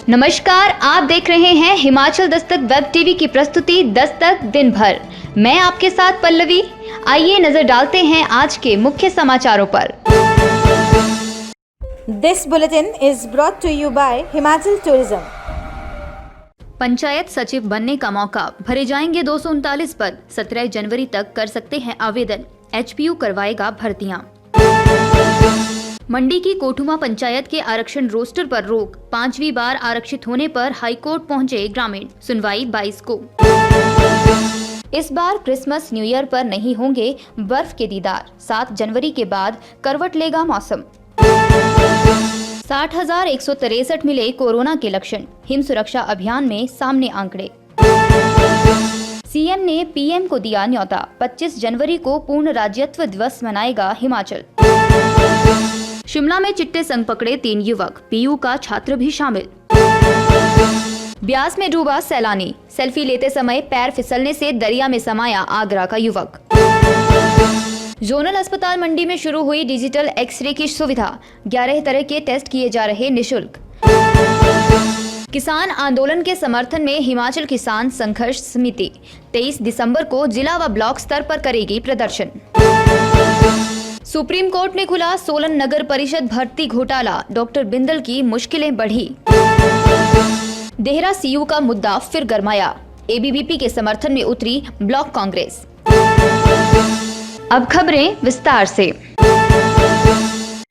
नमस्कार, आप देख रहे हैं हिमाचल दस्तक वेब टीवी की प्रस्तुति दस्तक दिन भर। मैं आपके साथ पल्लवी। आइए नजर डालते हैं आज के मुख्य समाचारों पर। This bulletin is brought to you by Himachal tourism. Panchayat सचिव बनने का मौका, भरे जाएंगे 239 पद। 17 जनवरी तक कर सकते हैं आवेदन। एचपीयू करवाएगा भर्तियां। मंडी की कोठुमा पंचायत के आरक्षण रोस्टर पर रोक, 5वीं बार आरक्षित होने पर हाईकोर्ट पहुंचे ग्रामीण। सुनवाई 22 को। इस बार क्रिसमस न्यू ईयर पर नहीं होंगे बर्फ के दीदार। 7 जनवरी के बाद करवट लेगा मौसम। 60,163 मिले कोरोना के लक्षण। हिम सुरक्षा अभियान में सामने आंकड़े। सीएम ने पीएम को दिया न्योता। 25 जनवरी को पूर्ण राज्यत्व दिवस मनाएगा हिमाचल। शिमला में चिट्टे संग पकड़े 3 युवक, पीयू का छात्र भी शामिल। ब्यास में डूबा सैलानी, सेल्फी लेते समय पैर फिसलने से दरिया में समाया आगरा का युवक। जोनल अस्पताल मंडी में शुरू हुई डिजिटल एक्सरे की सुविधा। 11 तरह के टेस्ट किए जा रहे निशुल्क। किसान आंदोलन के समर्थन में हिमाचल किसान संघर्ष समिति 23 दिसंबर को जिला व ब्लॉक स्तर पर करेगी प्रदर्शन। सुप्रीम कोर्ट में खुला सोलन नगर परिषद भर्ती घोटाला, डॉक्टर बिंदल की मुश्किलें बढ़ी। देहरा सीयू का मुद्दा फिर गरमाया, एबीवीपी के समर्थन में उतरी ब्लॉक कांग्रेस। अब खबरें विस्तार से।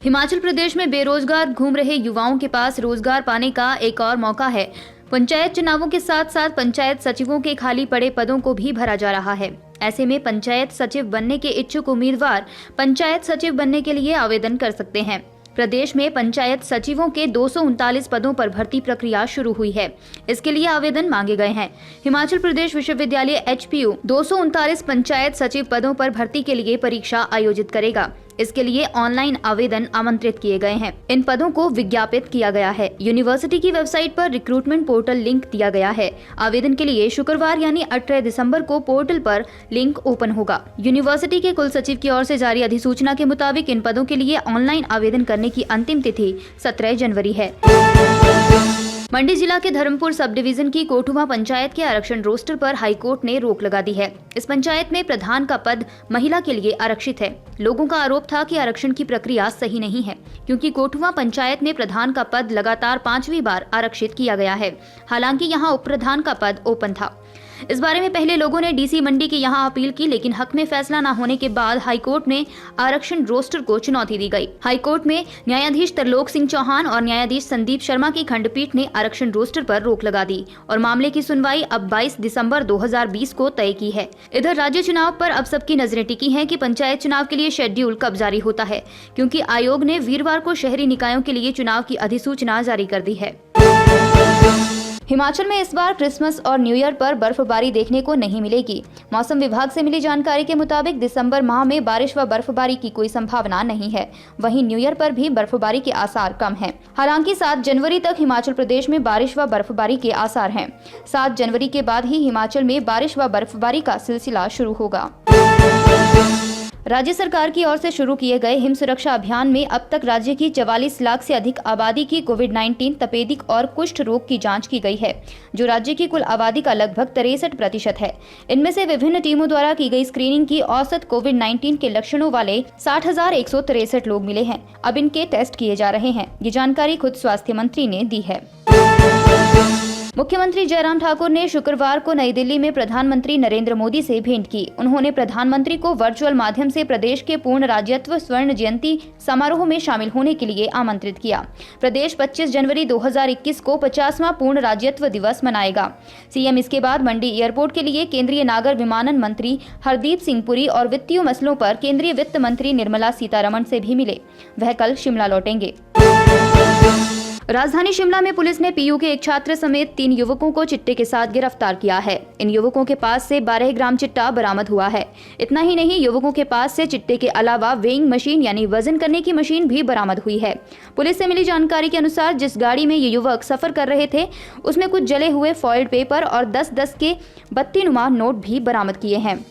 हिमाचल प्रदेश में बेरोजगार घूम रहे युवाओं के पास रोजगार पाने का एक और मौका है। पंचायत चुनावों के साथ साथ पंचायत सचिवों के खाली पड़े पदों को भी भरा जा रहा है। ऐसे में पंचायत सचिव बनने के इच्छुक उम्मीदवार पंचायत सचिव बनने के लिए आवेदन कर सकते हैं। प्रदेश में पंचायत सचिवों के 239 पदों पर भर्ती प्रक्रिया शुरू हुई है। इसके लिए आवेदन मांगे गए हैं। हिमाचल प्रदेश विश्वविद्यालय एचपीयू 239 पंचायत सचिव पदों पर भर्ती के लिए परीक्षा आयोजित करेगा। इसके लिए ऑनलाइन आवेदन आमंत्रित किए गए हैं। इन पदों को विज्ञापित किया गया है। यूनिवर्सिटी की वेबसाइट पर रिक्रूटमेंट पोर्टल लिंक दिया गया है। आवेदन के लिए शुक्रवार यानी 18 दिसंबर को पोर्टल पर लिंक ओपन होगा। यूनिवर्सिटी के कुल सचिव की ओर से जारी अधिसूचना के मुताबिक इन पदों के लिए ऑनलाइन आवेदन करने की अंतिम तिथि 17 जनवरी है। मंडी जिला के धर्मपुर सब डिवीजन की कोठुमा पंचायत के आरक्षण रोस्टर पर हाईकोर्ट ने रोक लगा दी है। इस पंचायत में प्रधान का पद महिला के लिए आरक्षित है। लोगों का आरोप था कि आरक्षण की प्रक्रिया सही नहीं है, क्योंकि कोठुमा पंचायत में प्रधान का पद लगातार 5वीं बार आरक्षित किया गया है। हालांकि यहां उप प्रधान का पद ओपन था। इस बारे में पहले लोगों ने डीसी मंडी की यहां अपील की, लेकिन हक में फैसला न होने के बाद हाईकोर्ट में आरक्षण रोस्टर को चुनौती दी गई। हाईकोर्ट में न्यायाधीश तरलोक सिंह चौहान और न्यायाधीश संदीप शर्मा की खंडपीठ ने आरक्षण रोस्टर पर रोक लगा दी और मामले की सुनवाई अब 22 दिसंबर 2020 को तय की है। इधर राज्य चुनाव पर अब सबकी नजरें टिकी हैं कि पंचायत चुनाव के लिए शेड्यूल कब जारी होता है, क्योंकि आयोग ने वीरवार को शहरी निकायों के लिए चुनाव की अधिसूचना जारी कर दी है। हिमाचल में इस बार क्रिसमस और न्यू ईयर पर बर्फबारी देखने को नहीं मिलेगी। मौसम विभाग से मिली जानकारी के मुताबिक दिसंबर माह में बारिश व बर्फबारी की कोई संभावना नहीं है। वहीं न्यू ईयर पर भी बर्फबारी के आसार कम हैं। हालांकि 7 जनवरी तक हिमाचल प्रदेश में बारिश व बर्फबारी के आसार हैं। 7 जनवरी के बाद ही हिमाचल में बारिश व बर्फबारी का सिलसिला शुरू होगा। राज्य सरकार की ओर से शुरू किए गए हिम सुरक्षा अभियान में अब तक राज्य की 44 लाख से अधिक आबादी की कोविड-19, तपेदिक और कुष्ठ रोग की जांच की गई है, जो राज्य की कुल आबादी का लगभग 63% है। इनमें से विभिन्न टीमों द्वारा की गई स्क्रीनिंग की औसत कोविड-19 के लक्षणों वाले 60,163 लोग मिले हैं। अब इनके टेस्ट किए जा रहे हैं। ये जानकारी खुद स्वास्थ्य मंत्री ने दी है। मुख्यमंत्री जयराम ठाकुर ने शुक्रवार को नई दिल्ली में प्रधानमंत्री नरेंद्र मोदी से भेंट की। उन्होंने प्रधानमंत्री को वर्चुअल माध्यम से प्रदेश के पूर्ण राज्यत्व स्वर्ण जयंती समारोह में शामिल होने के लिए आमंत्रित किया। प्रदेश 25 जनवरी 2021 को 50वां पूर्ण राज्यत्व दिवस मनाएगा। सीएम इसके बाद मंडी एयरपोर्ट के लिए केंद्रीय नागर विमानन मंत्री हरदीप सिंह पुरी और वित्तीय मसलों पर केंद्रीय वित्त मंत्री निर्मला सीतारमण से भी मिले। वह कल शिमला लौटेंगे। राजधानी शिमला में पुलिस ने पीयू के एक छात्र समेत 3 युवकों को चिट्टे के साथ गिरफ्तार किया है। इन युवकों के पास से 12 ग्राम चिट्टा बरामद हुआ है। इतना ही नहीं, युवकों के पास से चिट्टे के अलावा वेइंग मशीन यानी वजन करने की मशीन भी बरामद हुई है। पुलिस से मिली जानकारी के अनुसार जिस गाड़ी में ये युवक सफर कर रहे थे, उसमें कुछ जले हुए फॉइल्ड पेपर और 10-10 के बत्तीनुमा नोट भी बरामद किए हैं।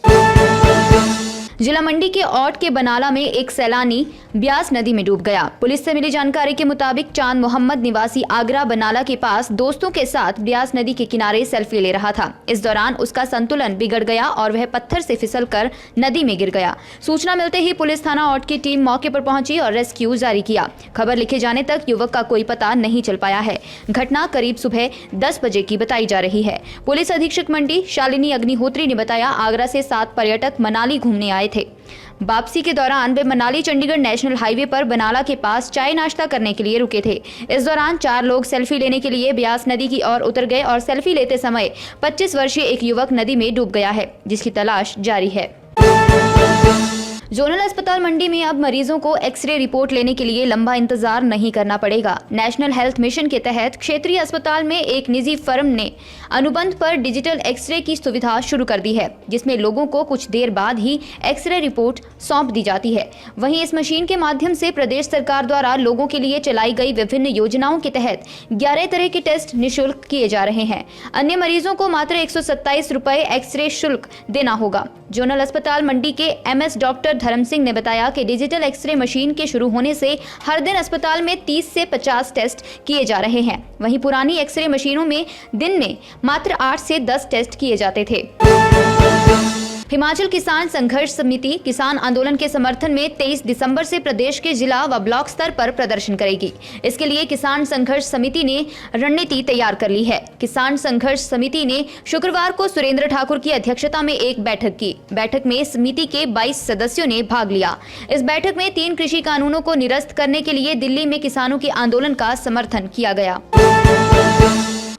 जिला मंडी के औट के बनाला में एक सैलानी ब्यास नदी में डूब गया। पुलिस से मिली जानकारी के मुताबिक चांद मोहम्मद निवासी आगरा बनाला के पास दोस्तों के साथ ब्यास नदी के किनारे सेल्फी ले रहा था। इस दौरान उसका संतुलन बिगड़ गया और वह पत्थर से फिसलकर नदी में गिर गया। सूचना मिलते ही पुलिस थाना औट की टीम मौके पर पहुंची और रेस्क्यू जारी किया। खबर लिखे जाने तक युवक का कोई पता नहीं चल पाया है। घटना करीब सुबह 10 बजे की बताई जा रही है। पुलिस अधीक्षक मंडी शालिनी अग्निहोत्री ने बताया, आगरा से 7 पर्यटक मनाली घूमने आए थे। वापसी के दौरान वे मनाली चंडीगढ़ नेशनल हाईवे पर बनाला के पास चाय नाश्ता करने के लिए रुके थे। इस दौरान 4 लोग सेल्फी लेने के लिए ब्यास नदी की ओर उतर गए और सेल्फी लेते समय 25 वर्षीय एक युवक नदी में डूब गया है, जिसकी तलाश जारी है। जोनल अस्पताल मंडी में अब मरीजों को एक्सरे रिपोर्ट लेने के लिए लंबा इंतजार नहीं करना पड़ेगा। नेशनल हेल्थ मिशन के तहत क्षेत्रीय अस्पताल में एक निजी फर्म ने अनुबंध पर डिजिटल एक्सरे की सुविधा शुरू कर दी है, जिसमें लोगों को कुछ देर बाद ही एक्सरे रिपोर्ट सौंप दी जाती है। वहीं इस मशीन के माध्यम से प्रदेश सरकार द्वारा लोगों के लिए चलाई गई विभिन्न योजनाओं के तहत 11 तरह के टेस्ट निःशुल्क किए जा रहे हैं। अन्य मरीजों को मात्र 127 रुपए एक्सरे शुल्क देना होगा। जोनल अस्पताल मंडी के MS डॉक्टर धर्म सिंह ने बताया कि डिजिटल एक्सरे मशीन के शुरू होने से हर दिन अस्पताल में 30 से 50 टेस्ट किए जा रहे हैं। वहीं पुरानी एक्सरे मशीनों में दिन में मात्र 8 से 10 टेस्ट किए जाते थे। हिमाचल किसान संघर्ष समिति किसान आंदोलन के समर्थन में 23 दिसंबर से प्रदेश के जिला व ब्लॉक स्तर पर प्रदर्शन करेगी। इसके लिए किसान संघर्ष समिति ने रणनीति तैयार कर ली है। किसान संघर्ष समिति ने शुक्रवार को सुरेंद्र ठाकुर की अध्यक्षता में एक बैठक की। बैठक में समिति के 22 सदस्यों ने भाग लिया। इस बैठक में 3 कृषि कानूनों को निरस्त करने के लिए दिल्ली में किसानों के आंदोलन का समर्थन किया गया।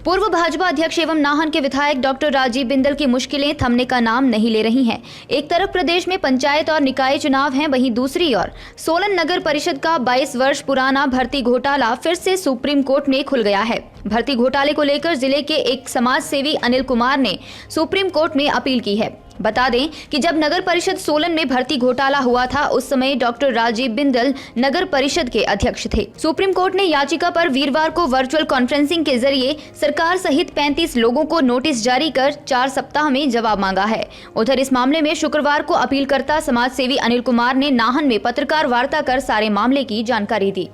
पूर्व भाजपा अध्यक्ष एवं नाहन के विधायक डॉक्टर राजीव बिंदल की मुश्किलें थमने का नाम नहीं ले रही हैं। एक तरफ प्रदेश में पंचायत और निकाय चुनाव हैं, वहीं दूसरी ओर सोलन नगर परिषद का 22 वर्ष पुराना भर्ती घोटाला फिर से सुप्रीम कोर्ट में खुल गया है। भर्ती घोटाले को लेकर जिले के एक समाज सेवी अनिल कुमार ने सुप्रीम कोर्ट में अपील की है। बता दें कि जब नगर परिषद सोलन में भर्ती घोटाला हुआ था, उस समय डॉक्टर राजीव बिंदल नगर परिषद के अध्यक्ष थे। सुप्रीम कोर्ट ने याचिका पर वीरवार को वर्चुअल कॉन्फ्रेंसिंग के जरिए सरकार सहित 35 लोगों को नोटिस जारी कर 4 सप्ताह में जवाब मांगा है। उधर इस मामले में शुक्रवार को अपीलकर्ता समाज सेवी अनिल कुमार ने नाहन में पत्रकार वार्ता कर सारे मामले की जानकारी दी।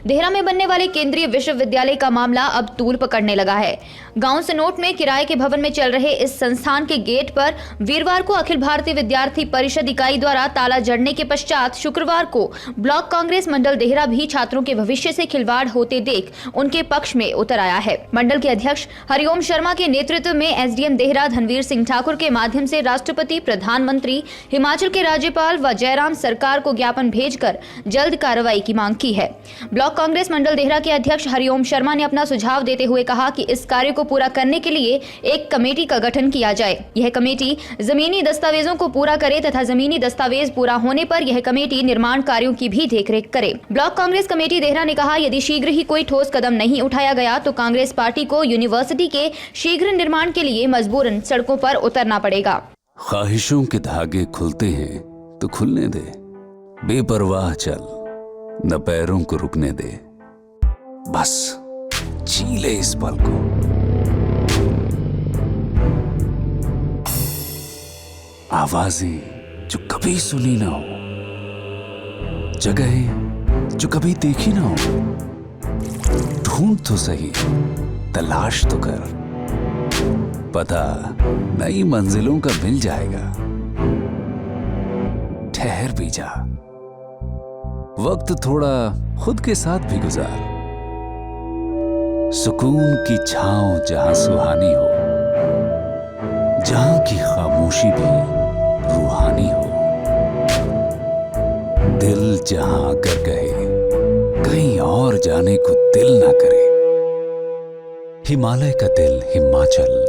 देहरा में बनने वाले केंद्रीय विश्वविद्यालय का मामला अब तूल पकड़ने लगा है। गांव सनोट में किराए के भवन में चल रहे इस संस्थान के गेट पर वीरवार को अखिल भारतीय विद्यार्थी परिषद इकाई द्वारा ताला जड़ने के पश्चात शुक्रवार को ब्लॉक कांग्रेस मंडल देहरा भी छात्रों के भविष्य से खिलवाड़ होते देख उनके पक्ष में उतर आया है। मंडल के अध्यक्ष हरिओम शर्मा के नेतृत्व में SDM देहरा धनवीर सिंह ठाकुर के माध्यम से राष्ट्रपति, प्रधानमंत्री, हिमाचल के राज्यपाल व जयराम सरकार को ज्ञापन भेजकर जल्द कार्रवाई की मांग की है। ब्लॉक कांग्रेस मंडल देहरा के अध्यक्ष हरिओम शर्मा ने अपना सुझाव देते हुए कहा कि इस कार्य को पूरा करने के लिए एक कमेटी का गठन किया जाए। यह कमेटी जमीनी दस्तावेजों को पूरा करे तथा जमीनी दस्तावेज पूरा होने पर यह कमेटी निर्माण कार्यों की भी देखरेख करे। ब्लॉक कांग्रेस कमेटी देहरा ने कहा, यदि शीघ्र ही कोई ठोस कदम नहीं उठाया गया तो कांग्रेस पार्टी को यूनिवर्सिटी के शीघ्र निर्माण के लिए मजबूरन सड़कों पर उतरना पड़ेगा। ख्वाहिशों के धागे खुलते हैं तो खुलने दे, बेपरवाह चल, न पैरों को रुकने दे, बस जी ले इस पल को। आवाजें जो कभी सुनी ना हो, जगहें जो कभी देखी ना हो, ढूंढ तो सही, तलाश तो कर, पता नई मंजिलों का मिल जाएगा। ठहर भी जा, वक्त थोड़ा खुद के साथ भी गुजार, सुकून की छांव जहां सुहानी हो, जहां की खामोशी भी रूहानी हो, दिल जहां आकर कहे कहीं और जाने को दिल ना करे। हिमालय का दिल हिमाचल,